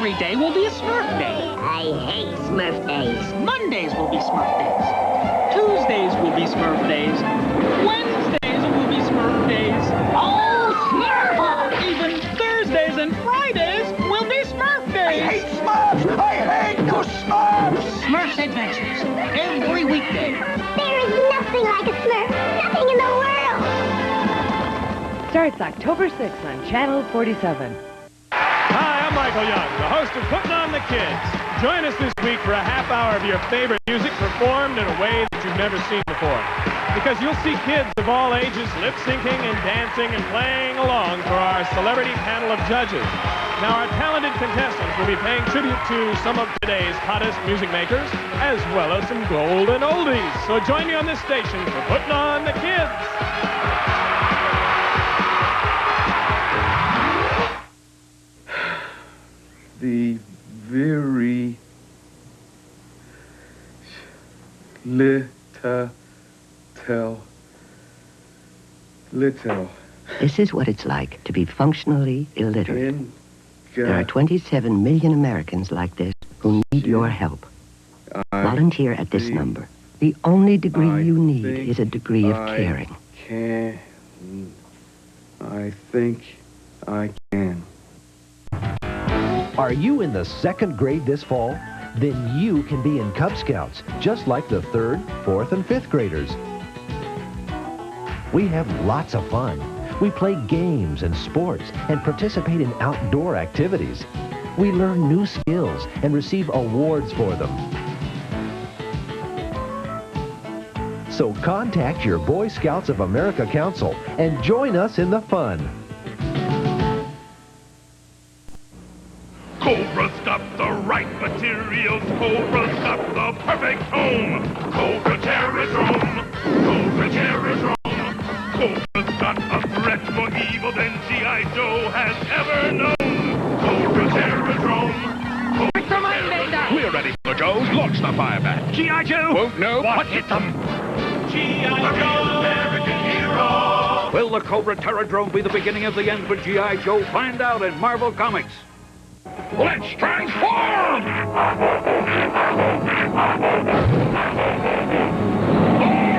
Every day will be a Smurf day. I hate Smurf days. Mondays will be Smurf days. Tuesdays will be Smurf days. Wednesdays will be Smurf days. Oh, Smurf! Even Thursdays and Fridays will be Smurf days. I hate Smurfs! I hate you Smurfs! Smurf's Adventures, every weekday. There is nothing like a Smurf. Nothing in the world. Starts October 6th on Channel 47. Hi, I'm Michael Young, the host of Putting on the Kids. Join us this week for a half hour of your favorite music performed in a way that you've never seen before. Because you'll see kids of all ages lip-syncing and dancing and playing along for our celebrity panel of judges. Now, our talented contestants will be paying tribute to some of today's hottest music makers, as well as some golden oldies. So join me on this station for Putting on the Kids. The very little. This is what it's like to be functionally illiterate. There are 27 million Americans like this who need your help. Volunteer at this number. The only degree you need is a degree of caring. I think I can. Are you in the 2nd grade this fall? Then you can be in Cub Scouts, just like the 3rd, 4th, and 5th graders. We have lots of fun. We play games and sports and participate in outdoor activities. We learn new skills and receive awards for them. So contact your Boy Scouts of America Council and join us in the fun. Cobra's got the right materials. Cobra's got the perfect home. Cobra Terradrome. Cobra Terradrome. Cobra's got a threat more evil than G.I. Joe has ever known. Cobra Terradrome. We're ready for Joe's. Launch the fire bat. G.I. Joe won't know what hit them. G.I. Joe, American hero. Will the Cobra Terradrome be the beginning of the end for G.I. Joe? Find out in Marvel Comics. Let's transform! All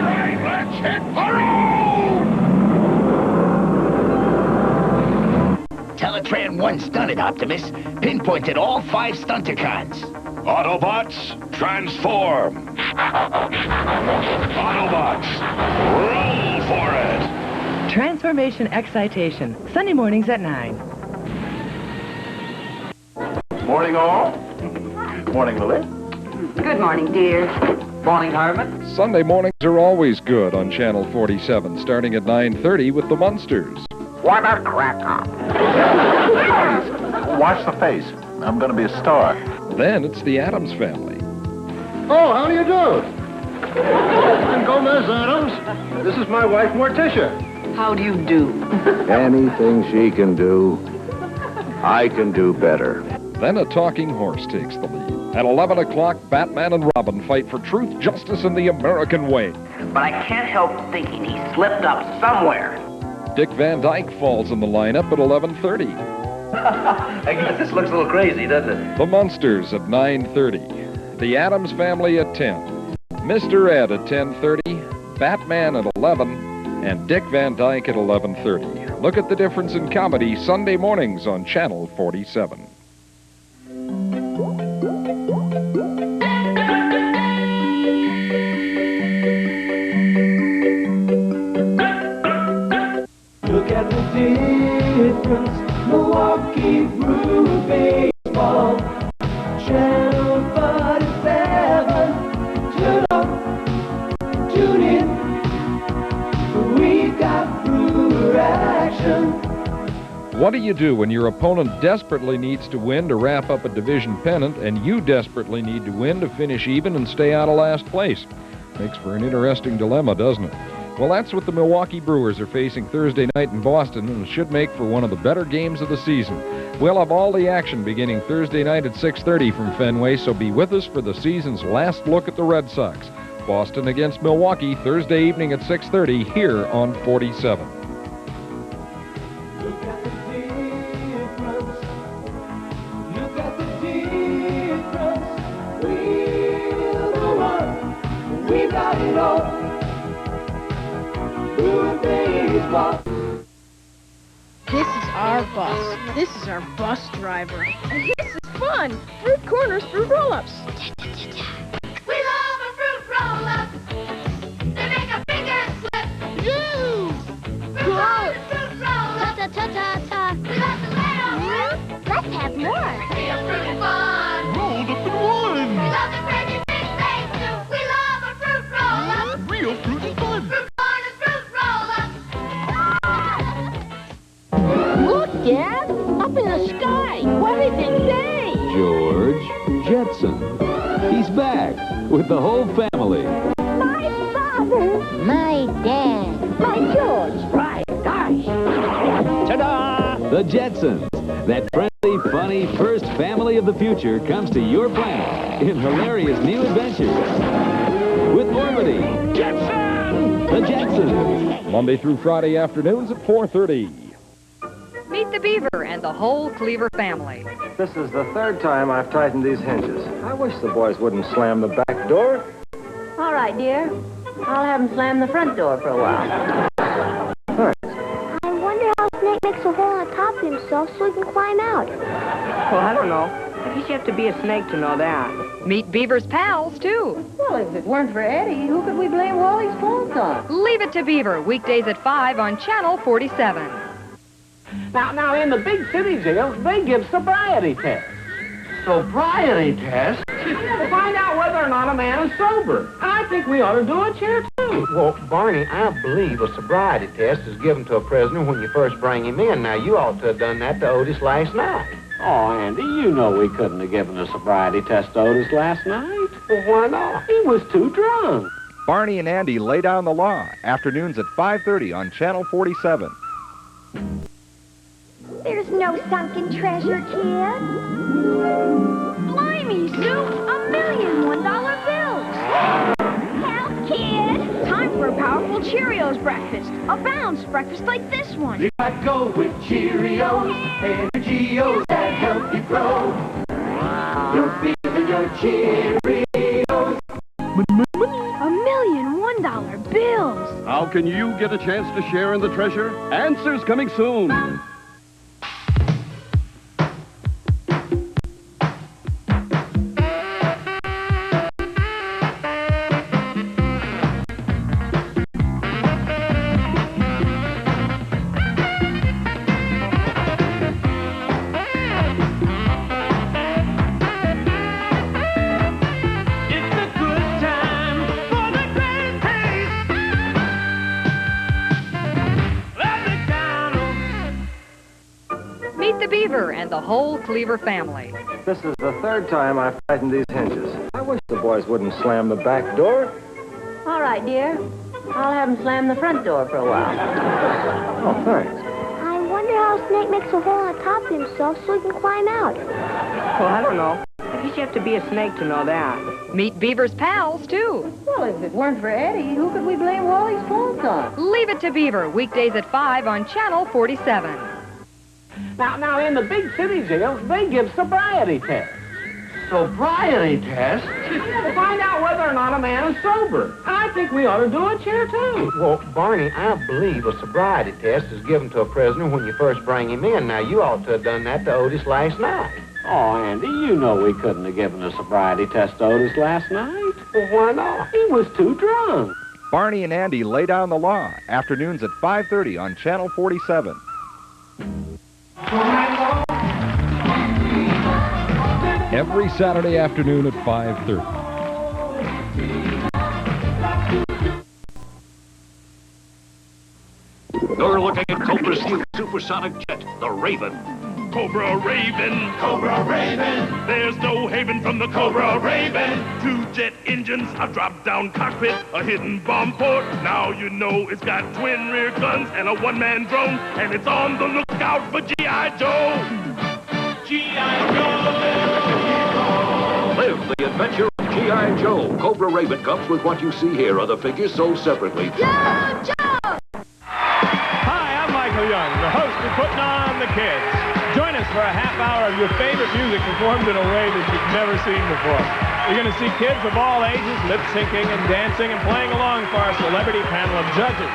right, let's hit the road! Teletran 1 stunted, Optimus. Pinpointed all 5 Stunticons. Autobots, transform! Autobots, roll for it! Transformation Excitation, Sunday mornings at 9. Morning, all. Morning, Lily. Good morning, dear. Morning, Harmon. Sunday mornings are always good on Channel 47, starting at 9:30 with the Munsters. What a crack-up. Watch the face. I'm going to be a star. Then it's the Addams Family. Oh, how do you do? I'm Gomez Addams. This is my wife, Morticia. How do you do? Anything she can do, I can do better. Then a talking horse takes the lead. At 11 o'clock, Batman and Robin fight for truth, justice, and the American way. But I can't help thinking he slipped up somewhere. Dick Van Dyke falls in the lineup at 11:30. I guess this looks a little crazy, doesn't it? The Munsters at 9:30. The Addams Family at 10. Mr. Ed at 10:30. Batman at 11. And Dick Van Dyke at 11:30. Look at the difference in comedy Sunday mornings on Channel 47. Look at the difference, Milwaukee Brew baseball. Channel 47, tune up, tune in. We got brewer action. What do you do when your opponent desperately needs to win to wrap up a division pennant and you desperately need to win to finish even and stay out of last place? Makes for an interesting dilemma, doesn't it? Well, that's what the Milwaukee Brewers are facing Thursday night in Boston, and it should make for one of the better games of the season. We'll have all the action beginning Thursday night at 6:30 from Fenway, so be with us for the season's last look at the Red Sox. Boston against Milwaukee Thursday evening at 6:30 here on 47. Look at the difference. Look at the we got it all. Blue baseball. This is our bus. This is our bus driver. And this is fun. Fruit corners, fruit roll-ups. We love a fruit roll-up. They make a finger slip. Yoo! We love a fruit roll-up. Ta-ta-ta-ta. We love to lay on it. Let's have more. Real fruit fun. Rolled up in one. We love the crazy big things too. We love a fruit roll-up. Real fruit and fun. Fruit corners, fruit roll-up. Look, Dad! Up in the sky! What did they say? George Jetson. He's back with the whole family. My father. My dad. My George! Right, gosh! Ta-da! The Jetsons. That friendly, funny, first family of the future comes to your planet in hilarious new adventures. With Orbity. Jetson! The Jetsons. Monday through Friday afternoons at 4:30. Meet the Beaver and the whole Cleaver family. This is the third time I've tightened these hinges. I wish the boys wouldn't slam the back door. All right, dear. I'll have them slam the front door for a while. I wonder how Snake makes a hole on top of himself so he can climb out. Well, I don't know. I guess you have to be a snake to know that. Meet Beaver's pals, too. Well, if it weren't for Eddie, who could we blame Wally's fault on? Leave it to Beaver, weekdays at 5 on Channel 47. Now, in the big city jails, they give sobriety tests. Sobriety tests? Yeah, to find out whether or not a man is sober. I think we ought to do it here, too. Well, Barney, I believe a sobriety test is given to a prisoner when you first bring him in. Now, you ought to have done that to Otis last night. Oh, Andy, you know we couldn't have given a sobriety test to Otis last night. Well, why not? He was too drunk. Barney and Andy lay down the law. Afternoons at 5:30 on Channel 47. There's no sunken treasure, kid. Blimey, Sue! $1,000,001 bills! Help, kid! Time for a powerful Cheerios breakfast. A balanced breakfast like this one. You gotta go with Cheerios, Energios that help you grow. You'll feel in your Cheerios. $1,000,001 bills! How can you get a chance to share in the treasure? Answers coming soon. The Beaver and the whole Cleaver family. This is the third time I've tightened these hinges. I wish the boys wouldn't slam the back door. All right, dear. I'll have them slam the front door for a while. Oh, thanks. I wonder how Snake makes a hole on top of himself so he can climb out. Well, I don't know. I guess you have to be a snake to know that. Meet Beaver's pals, too. Well, if it weren't for Eddie, who could we blame Wally's fault on? Leave it to Beaver, weekdays at 5 on Channel 47. Now, in the big city jails, they give sobriety tests. Sobriety test? Yeah, to find out whether or not a man is sober. I think we ought to do it here, too. Well, Barney, I believe a sobriety test is given to a prisoner when you first bring him in. Now, you ought to have done that to Otis last night. Oh, Andy, you know we couldn't have given a sobriety test to Otis last night. Well, why not? He was too drunk. Barney and Andy lay down the law. Afternoons at 5:30 on Channel 47. Every Saturday afternoon at 5:30. You're looking at Cobra's new supersonic jet, the Raven. Cobra Raven, Cobra Raven. There's no haven from the Cobra Raven. 2 jet engines, a drop-down cockpit, a hidden bomb port. Now you know it's got twin rear guns and a one-man drone, and it's on the lookout for G.I. Joe. G.I. Joe. Live the adventure of G.I. Joe. Cobra Raven comes with what you see here. Other figures sold separately. Hi, I'm Michael Young, the host of Putting On the Kids. Join us for a half hour of your favorite music performed in a way that you've never seen before. You're going to see kids of all ages lip-syncing and dancing and playing along for our celebrity panel of judges.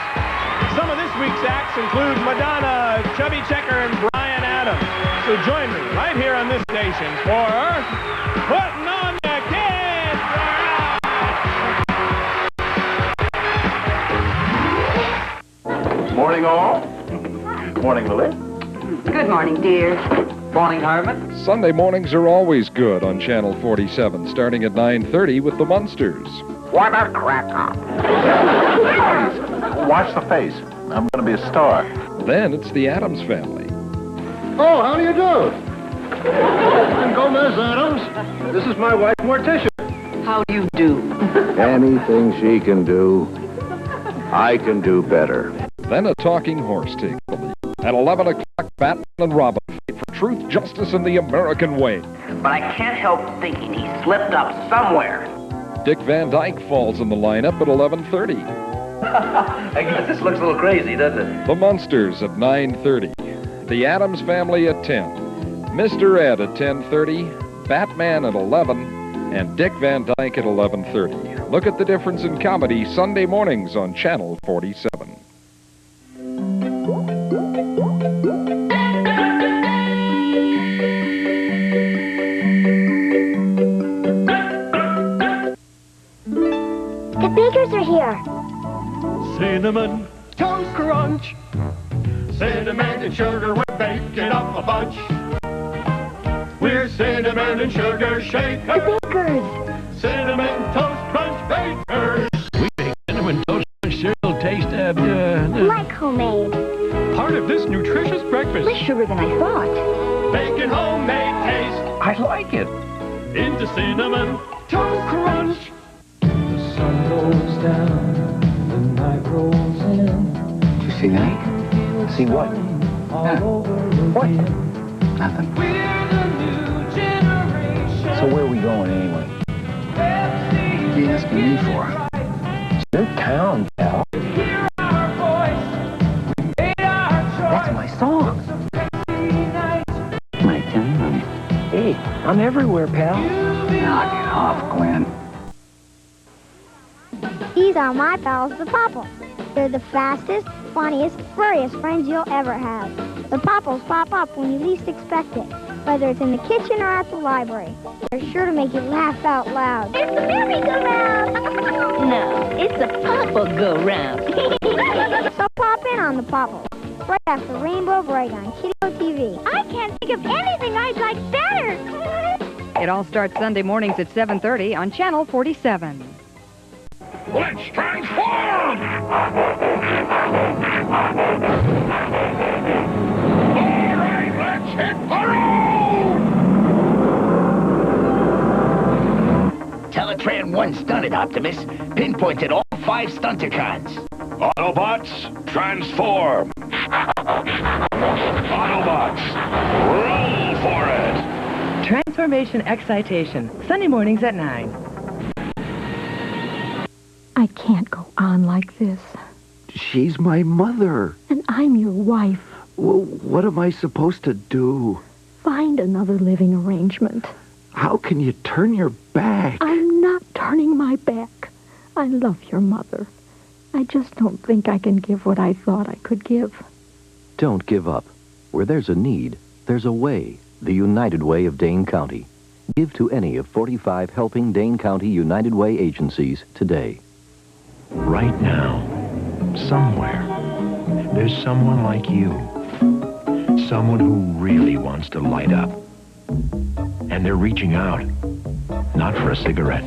Some of this week's acts include Madonna, Chubby Checker, and Bryan Adams. So join me right here on this station for Putting on the Kids! Morning, all. Morning, Lily. Good morning, dear. Morning, Harmon. Sunday mornings are always good on Channel 47, starting at 9:30 with the Munsters. Why not crack up? Watch the face. I'm going to be a star. Then it's the Addams Family. Oh, how do you do? I'm Gomez Adams. This is my wife, Morticia. How do you do? Anything she can do, I can do better. Then a talking horse takes the lead. At 11 o'clock, Batman and Robin fight for truth, justice, and the American way. But I can't help thinking he slipped up somewhere. Dick Van Dyke falls in the lineup at 11:30. I guess this looks a little crazy, doesn't it? The Munsters at 9:30. The Addams Family at 10. Mr. Ed at 10:30. Batman at 11. And Dick Van Dyke at 11:30. Look at the difference in comedy Sunday mornings on Channel 47. The bakers are here. Cinnamon Toast Crunch. Cinnamon and sugar, we're baking up a bunch. We're Cinnamon and Sugar Shakers. The bakers. Cinnamon Toast Crunch Bakers. We make Cinnamon Toast Crunch cereal taste Like homemade. Part of this nutritious breakfast. Less sugar than I thought. Bacon homemade taste. I like it. Into Cinnamon Toast Crunch. The sun goes down, the night rolls in. Did you see that? See what? What? Nothing. We're the new generation. So where are we going anyway? What are you asking me for? It's your town, pal. That's my song. My town. Hey, I'm everywhere, pal. Knock it off, Glenn. These are my pals, the Popples. They're the fastest, funniest, furriest friends you'll ever have. The Popples pop up when you least expect it, whether it's in the kitchen or at the library. They're sure to make you laugh out loud. It's the merry-go-round! No, it's a Popple go-round. So pop in on the Popples, right after Rainbow Bright on Kiddo TV. I can't think of anything I'd like better! It all starts Sunday mornings at 7:30 on Channel 47. Let's transform! All right, let's hit the road! Teletran 1 stunted, Optimus. Pinpointed all 5 Stunticons. Autobots, transform! Autobots, roll for it! Transformation Excitation, Sunday mornings at 9. I can't go on like this. She's my mother. And I'm your wife. Well, what am I supposed to do? Find another living arrangement. How can you turn your back? I'm not turning my back. I love your mother. I just don't think I can give what I thought I could give. Don't give up. Where there's a need, there's a way. The United Way of Dane County. Give to any of 45 helping Dane County United Way agencies today. Right now, somewhere, there's someone like you. Someone who really wants to light up. And they're reaching out, not for a cigarette,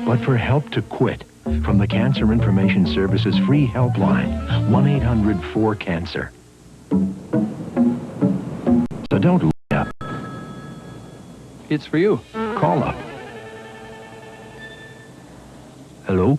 but for help to quit from the Cancer Information Service's free helpline, 1-800-4-CANCER. So don't light up. It's for you. Call up. Hello?